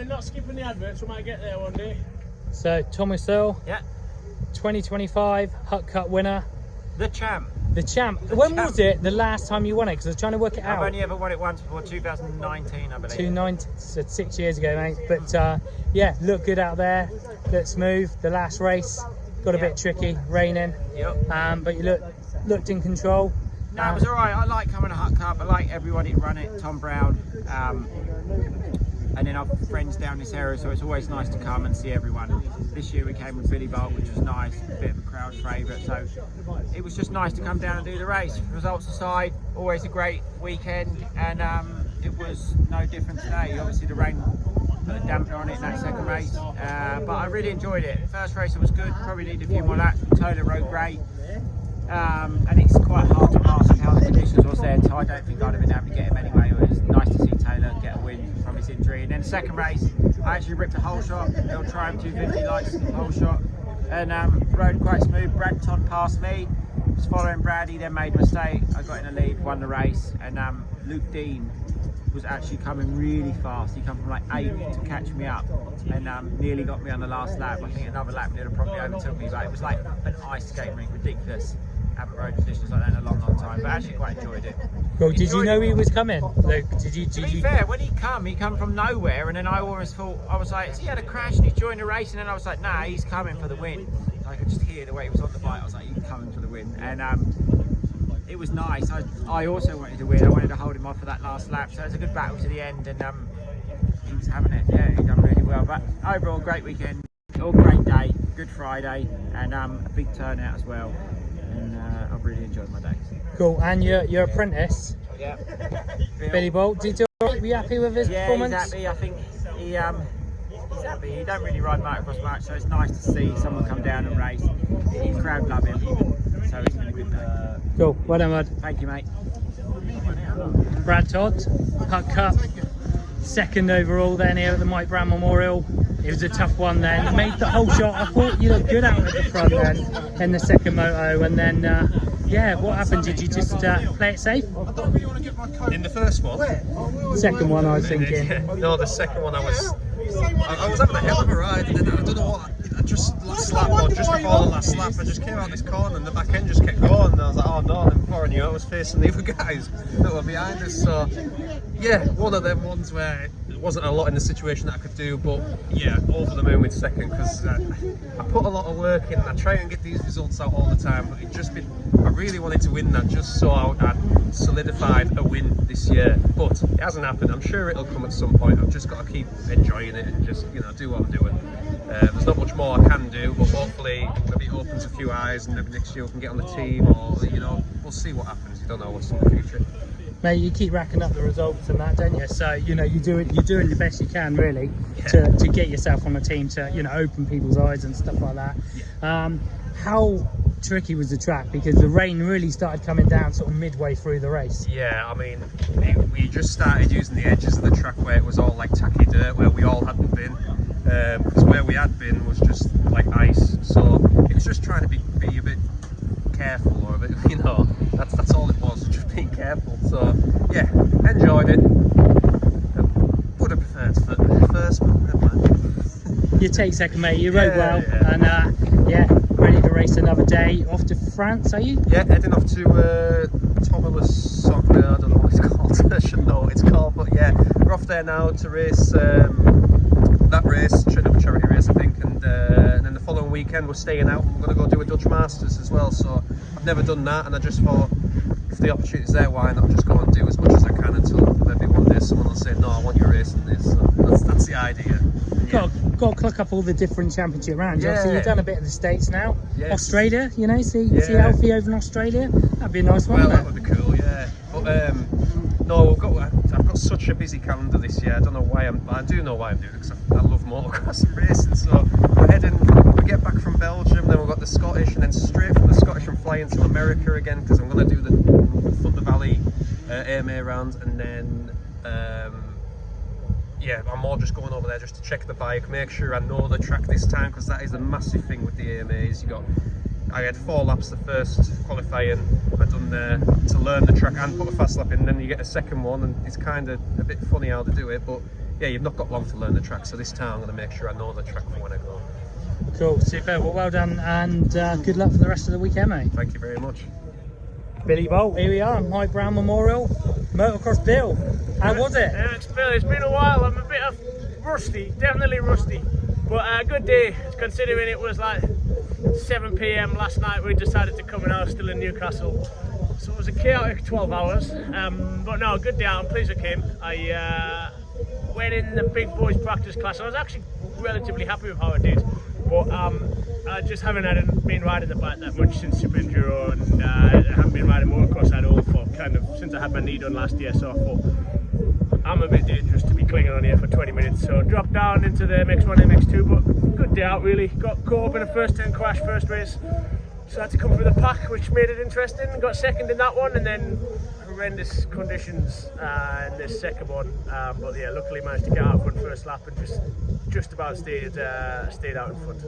then not skipping the adverts, we might get there one day. So, Tommy Searle, Yeah. 2025 Huck Cup winner. The champ. The champ. When was it the last time you won it? Because I was trying to work it out. I've only ever won it once before, 2019, I believe. 2019, so 6 years ago, mate. But yeah, looked good out there. Looked smooth. The last race got a bit tricky, raining. Yep. But you looked in control. No, it was all right. I like coming to Huck Cup. I like everybody to run it. Tom Brown. And then I've friends down this area, so it's always nice to come and see everyone. This year we came with Billy Bolt, which was nice, a bit of a crowd favourite, so it was just nice to come down and do the race. Results aside, always a great weekend, and it was no different today. Obviously the rain put a damper on it in that second race, but I really enjoyed it. First race it was good, probably needed a few more laps. Todd rode great, and it's quite hard to pass with how the conditions was there, so I don't think I'd have been able to get him anyway. It was nice to see Taylor get a win from his injury. And then second race, I actually ripped a whole shot. They'll try him 250 likes the whole shot, and rode quite smooth. Brad Todd passed me, was following Brad, he then made a mistake. I got in the lead, won the race, and Luke Dean was actually coming really fast. He came from like 8th to catch me up, and nearly got me on the last lap. I think another lap would have probably overtook me, but it was like an ice skate rink, ridiculous. Haven't rode conditions like that in a long time, but actually quite enjoyed it. Well, did you know he was coming, Luke? Did you? To be fair, when he come from nowhere, and then I almost thought, I was like, has he had a crash and he's joined the race? And then I was like, nah, he's coming for the win. I could just hear the way he was on the bike. I was like, he's coming for the win, and it was nice. I also wanted to win. I wanted to hold him off for that last lap, so it was a good battle to the end, and he was having it. Yeah, he done really well. But overall, great weekend, all great day, Good Friday, and a big turnout as well. And I've really enjoyed my day. Cool. And your apprentice, Yeah. Billy Bolt, did you be happy with his performance? He's happy. I think he's happy. He don't really ride motocross much, so it's nice to see someone come down and race. His crowd love him, so it's been a good day. Cool. Well done, bud. Thank you, mate. Brad Todd, Huck Cup, second overall then here at the Mike Brown Memorial. It was a tough one then. You made the whole shot. I thought you looked good out at the front then in the second moto, and then yeah, what happened? Did you just play it safe? In the first one? Second one, I was thinking. No, the second one I was having a hell of a ride, and then I don't know what, I just last lap, or just before the last lap, I just came out this corner and the back end just kept going, and I was like, oh no, and before I knew it, I was facing the other guys that were behind us. So yeah, one of them ones where it wasn't a lot in the situation that I could do, but yeah, over the moon with second, because I put a lot of work in, and I try and get these results out all the time, but it just been, I really wanted to win that just so I'd solidified a win this year, but it hasn't happened. I'm sure it'll come at some point. I've just got to keep enjoying it and just, you know, do what I'm doing. There's not much more I can do, but hopefully maybe it opens a few eyes, and maybe next year we can get on the team, or, you know, we'll see what happens. You don't know what's in the future. Mate, you keep racking up the results and that, don't you? So, you know, you're doing the best you can, really, to get yourself on the team, to, you know, open people's eyes and stuff like that. Yeah. How tricky was the track? Because the rain really started coming down sort of midway through the race. Yeah, I mean, we just started using the edges of the track where it was all like tacky dirt, where we all hadn't been. Because where we had been was just like ice. So it was just trying to be a bit careful, or a bit, you know, that's all it was, just being careful. So yeah, enjoyed it. Would have preferred first, but never mind. You take second, mate. You rode well, and yeah, ready to race another day. Off to France, are you? Yeah, heading off to Tommy Searle. I don't know what it's called. I should know what it's called, but yeah, we're off there now to race that race, another charity race, I think, and then the following weekend we're staying out and we're going to go do a Dutch Masters as well. So I've never done that, and I just thought, if the opportunity's there, why not just go and do as much as I can until maybe one day someone will say, no, I want you racing this. So that's the idea. Yeah. Got to clock up all the different championship rounds. Yeah. Obviously, you've done a bit of the States now. Yes. Australia, you know, see Alfie over in Australia. That'd be a nice one. Well, that would be cool, yeah. But no, I've got such a busy calendar this year. I don't know why I do know why I'm doing it, because I love motocross and racing. So we get back from Belgium, then we've got the Scottish, and then straight from the Scottish I'm flying to America again, because I'm going to do the Thunder Valley AMA round, and then yeah, I'm more just going over there just to check the bike, make sure I know the track this time, because that is the massive thing with the AMAs. I had 4 laps the first qualifying I done there to learn the track and put a fast lap in, and then you get a second one, and it's kind of a bit funny how they do it, but yeah, you've not got long to learn the track. So this time I'm going to make sure I know the track for when I go. Cool, super. Well done, and good luck for the rest of the weekend, mate. Thank you very much. Billy Bolt, here we are, Mike Brown Memorial, Motocross Bill. How was it? It's been a while. I'm a bit rusty, definitely rusty, but a good day considering it was like 7 p.m. last night. We decided to come and I was still in Newcastle, so it was a chaotic 12 hours. But no, good day out. I'm pleased I came. I went in the big boys practice class. I was actually relatively happy with how I did, but I just haven't been riding the bike that much since Super Enduro, and I haven't been riding motocross at all for since I had my knee done last year. So I thought I'm a bit dangerous to be clinging on here for 20 minutes. So dropped down into the MX1, MX2, but good day out really. Got caught up in a first turn crash, first race. So I had to come through the pack, which made it interesting. Got second in that one, and then horrendous conditions in this second one. But yeah, luckily managed to get out front first lap and just about stayed out in front.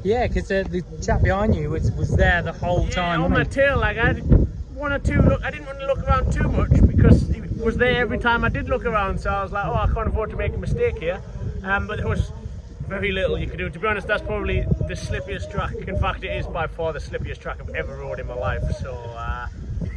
Yeah, because the chap behind you was there the whole time. On my tail, like I had one or two look. I didn't want to look around too much because he was there every time I did look around. So I was like, oh, I can't afford to make a mistake here. But there was very little you could do. To be honest, that's probably the slippiest track. In fact, it is by far the slippiest track I've ever rode in my life. So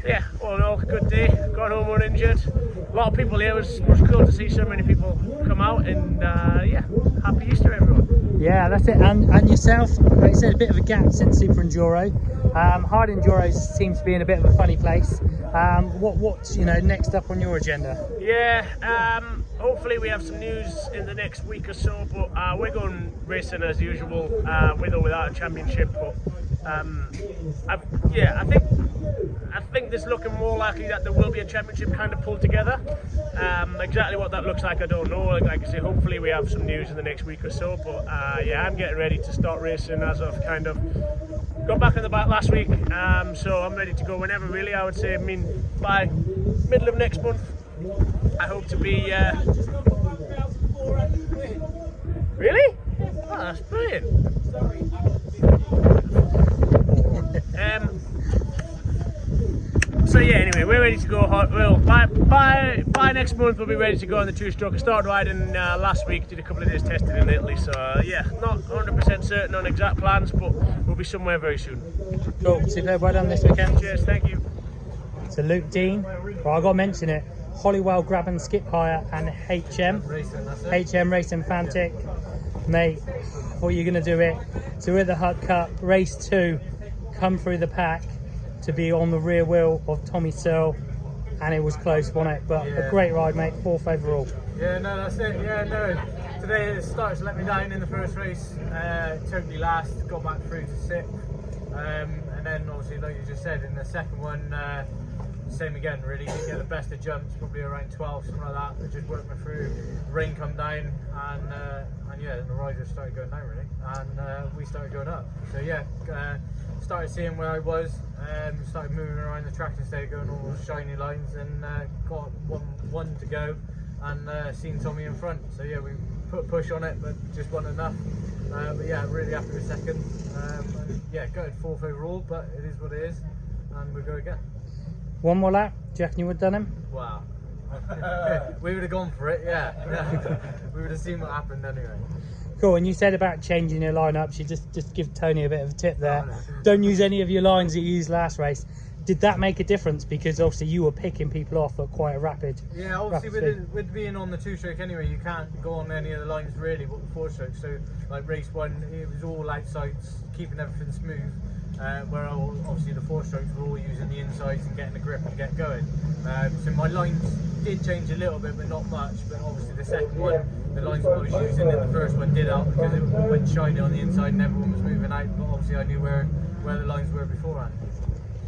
yeah, all in all, good day. Got home uninjured. A lot of people here. It was cool to see so many people come out, and yeah, happy Easter everyone. Yeah, that's it. And yourself, like I said, a bit of a gap since Super Enduro. Hard Enduro seems to be in a bit of a funny place. What's next up on your agenda? Yeah, hopefully we have some news in the next week or so, but we're going racing as usual, with or without a championship. But I think there's looking more likely that there will be a championship kind of pulled together. Exactly what that looks like, I don't know. Like I say, hopefully we have some news in the next week or so. But yeah, I'm getting ready to start racing as of kind of got back on the bike last week. So I'm ready to go whenever, really. I would say, by middle of next month, I hope to be. Really? Oh, that's brilliant. So yeah, anyway, we're ready to go. Well, by next month we'll be ready to go on the two-stroke. I started riding last week, did a couple of days testing in Italy. So yeah, not 100% certain on exact plans, but we'll be somewhere very soon. Cool. Super. Well done this weekend. Cheers. Thank you. So Luke Dean. Well, I got to mention it. Hollywell Grab and Skip Hire and HM Racing Fantic. Mate, thought you were going to do it. So we're at the Huck Cup, race 2, come through the pack to be on the rear wheel of Tommy Searle, and it was close, wasn't it? But a great ride, mate, 4th overall. Yeah, no, that's it. Yeah, no. Today it started to let me down in the first race. Took me last, got back through to 6th. And then obviously, like you just said, in the second one, same again, really. Didn't get the best of jumps, probably around 12, something like that. I just worked me through. Rain come down, and yeah, the riders started going down, really. And we started going up. So yeah, started seeing where I was, started moving around the track instead of going all those shiny lines, and got one to go, and seen Tommy in front. So yeah, we put a push on it, but just wasn't enough. But yeah, really happy with second. And yeah, got 4th overall, but it is what it is, and we'll go again. One more lap, do you reckon you would have done him? Wow. We would have gone for it, yeah. We would have seen what happened anyway. Cool, and you said about changing your lineups. You just give Tony a bit of a tip there. Don't use any of your lines that you used last race. Did that make a difference? Because obviously you were picking people off at quite a rapid. Yeah, obviously with being on the 2-stroke anyway, you can't go on any of the lines really, but the 4-stroke. So like race 1, it was all outsides, keeping everything smooth. Where obviously the 4-strokes were all using the insides and getting the grip and get going. So my lines did change a little bit, but not much. But obviously the second one, the lines I was using in the first one did help because it went shiny on the inside and everyone was moving out. But obviously I knew where the lines were beforehand.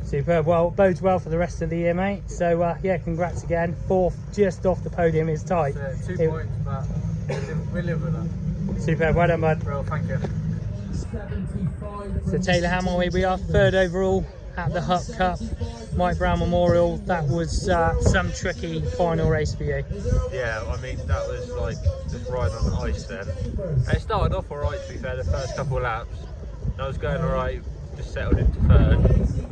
Superb. Well, bodes well for the rest of the year, mate. So yeah, congrats again. 4th, just off the podium, is tight. 2 points, but we live with that. Superb. Well done, bud. Bro, thank you. So Taylor Hammal, here we are, 3rd overall at the Huck Cup, Mike Brown Memorial. That was some tricky final race for you. Yeah, I mean, that was like just riding on the ice then. It started off alright, to be fair, the first couple of laps. I was going alright, just settled into third,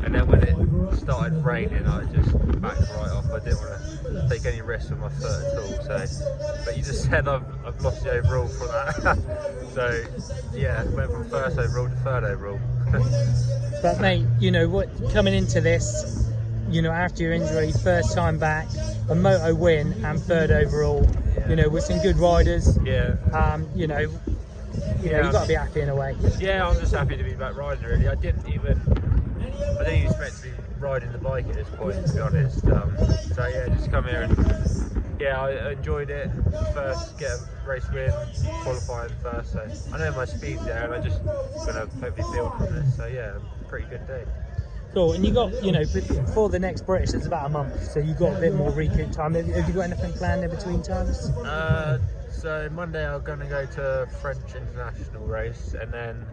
and then when it started raining, I just backed right off. I didn't want to take any risks with my foot at all. So, but you just said I've lost the overall from that. So yeah, went from first overall to third overall. But mate, you know what? Coming into this, you know, after your injury, first time back, a moto win and third overall. You know, with some good riders. Yeah. You know, you've got to be happy in a way. Yeah, I'm just happy to be back riding. Really, I didn't even expect to be riding the bike at this point, to be honest. So yeah, just come here and yeah, I enjoyed it. First, get a race win, qualifying first. So I know my speed's there, and I just gonna hopefully build from this. So yeah, pretty good day. Cool, and you got, you know, before the next British, it's about a month, so you got a bit more recoup time. Have you got anything planned in between times? So Monday I'm gonna go to French international race, and then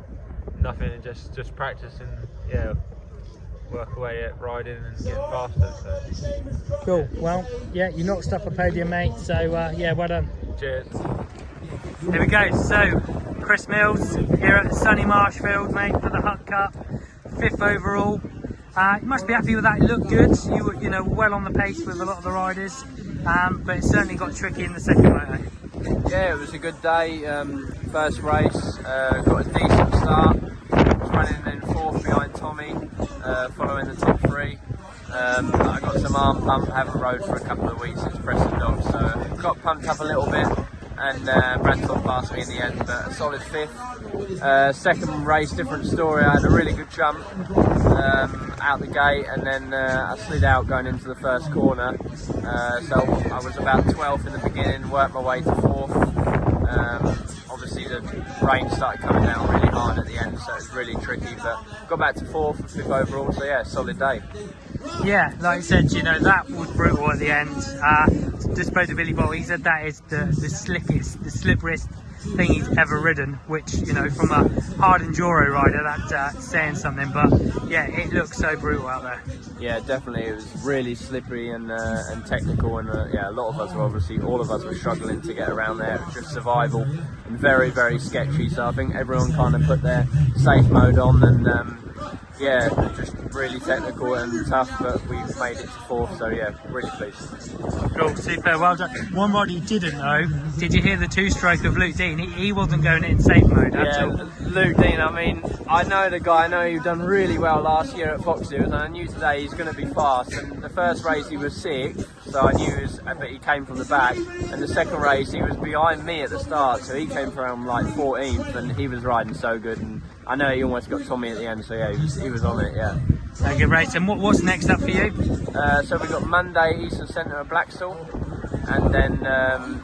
nothing, just practice and yeah, work away at riding and getting faster. So cool. Well, yeah, you knocked up a podium, mate. So yeah, well done. Cheers. Here we go. So Chris Mills here at the sunny Marshfield, mate, for the Huck Cup, 5th overall. You must be happy with that. It looked good. You were, you know, well on the pace with a lot of the riders, but it certainly got tricky in the second moto. Yeah, it was a good day. First race, got a decent start. Was running in 4th behind Tommy, following the top 3. I got some arm pump. Haven't rode for a couple of weeks since pressing dogs, so got pumped up a little bit. And Brad Todd passed me in the end, but a solid 5th. Second race, different story. I had a really good jump out the gate, and then I slid out going into the first corner. So I was about 12th in the beginning, worked my way to 4th. Obviously the rain started coming down really hard at the end, so it was really tricky, but got back to 4th and 5th overall, so yeah, solid day. Yeah, like I said, you know, that was brutal at the end. Just spoke to Billy Bolt, he said that is the slipperiest thing he's ever ridden, which, you know, from a hard enduro rider, that's saying something, but yeah, it looks so brutal out there. Yeah, definitely, it was really slippery and technical, and yeah, a lot of us were obviously, all of us were struggling to get around there. It was just survival and very, very sketchy, so I think everyone kind of put their safe mode on, and yeah, just really technical and tough, but we made it to 4th, so yeah, really pleased. Cool, super, well done. One rider you didn't know, did you hear the 2-stroke of Luke Dean? He wasn't going in safe mode at all. Luke Dean, I mean, I know the guy, I know he'd done really well last year at Fox Hills, and I knew today he's going to be fast, and the first race he was 6th, so I knew but he came from the back, and the second race he was behind me at the start, so he came from like 14th, and he was riding so good, and I know he almost got Tommy at the end, so yeah, he was on it, yeah. A good race. And what's next up for you? So we've got Monday, Eastern Centre at Blackstall, and then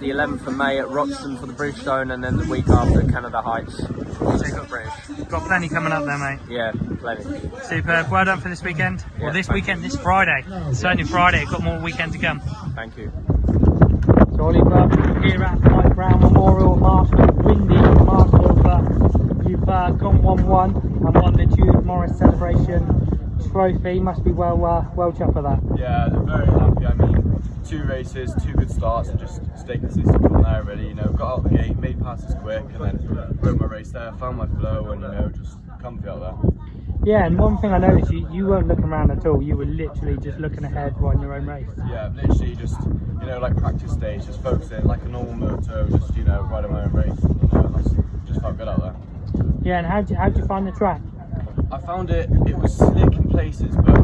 the 11th of May at Roxton for the Bridgestone, and then the week after Canada Heights for the British. Got plenty coming up there, mate. Yeah, plenty. Superb. Well done for this weekend. Yeah, well, this weekend, this Friday. It's only Friday. Got more weekend to come. Thank you. So Ollie Bubb here at Mike Brown Memorial Marshfield, windy Marshfield, but you've gone 1-1 and won the Jude Morris Celebration Trophy. Must be well chuffed for that. Yeah, they're very happy. I mean, 2 races, 2 good starts, and just stay consistent from there. Really, you know, got out the gate, made passes quick, and then rode my race there, found my flow, and you know, just comfy out there. Yeah, and one thing I noticed, you weren't looking around at all. You were literally just looking ahead, riding your own race. Yeah, literally just, you know, like practice stage, just focusing like a normal moto, just, you know, riding my own race. You know, just felt good out there. Yeah, and how'd you find the track? I found it was slick in places, but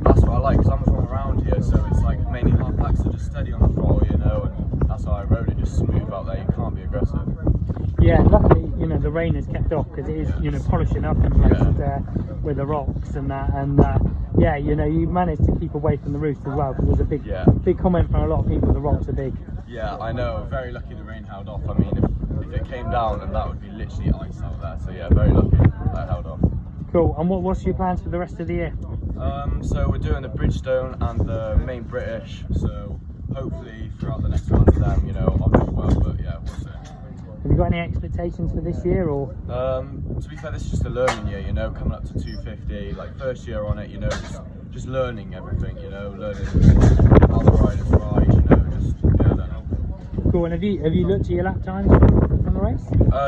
that's what I like, because I'm from around here, so it's like mainly hard packs, so just steady on the throttle, you know, and that's how I rode it, just smooth out there. You can't be aggressive. Yeah, luckily, you know, the rain has kept off, because it is, you know, polishing up in places there with the rocks and that, and yeah, you know, you managed to keep away from the roost as well, because there's a big comment from a lot of people, the rocks are big. Yeah, I know, very lucky the rain held off. I mean, if it came down, then that would be literally ice out there, so yeah, very lucky that held off. Cool, and what's your plans for the rest of the year? So we're doing the Bridgestone and the main British, so hopefully throughout the next one of them, you know, I'll do well, but yeah, we'll see. Have you got any expectations for this year, or? To be fair, this is just a learning year, you know, coming up to 250, like first year on it, you know, just learning everything, you know, learning how the riders ride, you know, just, yeah, I don't know. Cool, and have you looked at your lap times on the race?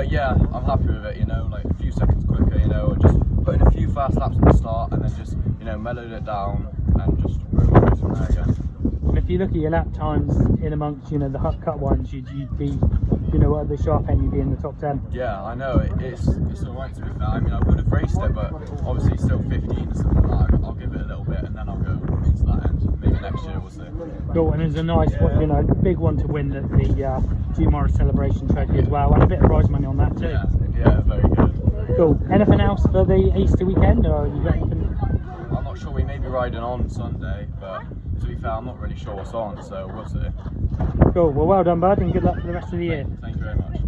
Yeah, I'm happy with it, you know, like a few seconds quicker, you know, just putting a few fast laps at the start and then just, you know, mellowed it down and just rode away from there again. And if you look at your lap times in amongst, you know, the Huck Cup ones, you'd be, you know, at the sharp end, you'd be in the top 10. Yeah, I know, it's alright to be fair. I mean, I would have raced it, but obviously still 15 or something like that. I'll give it a little bit and then I'll go into that end. Maybe next year, we'll see. Cool, and it was a nice, you know, big one to win the Jude Morris Celebration Trophy as well, and a bit of prize money on that too. Yeah, very good. Cool. Anything else for the Easter weekend, or you got anything? I'm not sure, we may be riding on Sunday, but to be fair, I'm not really sure what's on, so we'll see. Cool, well done bud, and good luck for the rest of the year. Thank you very much.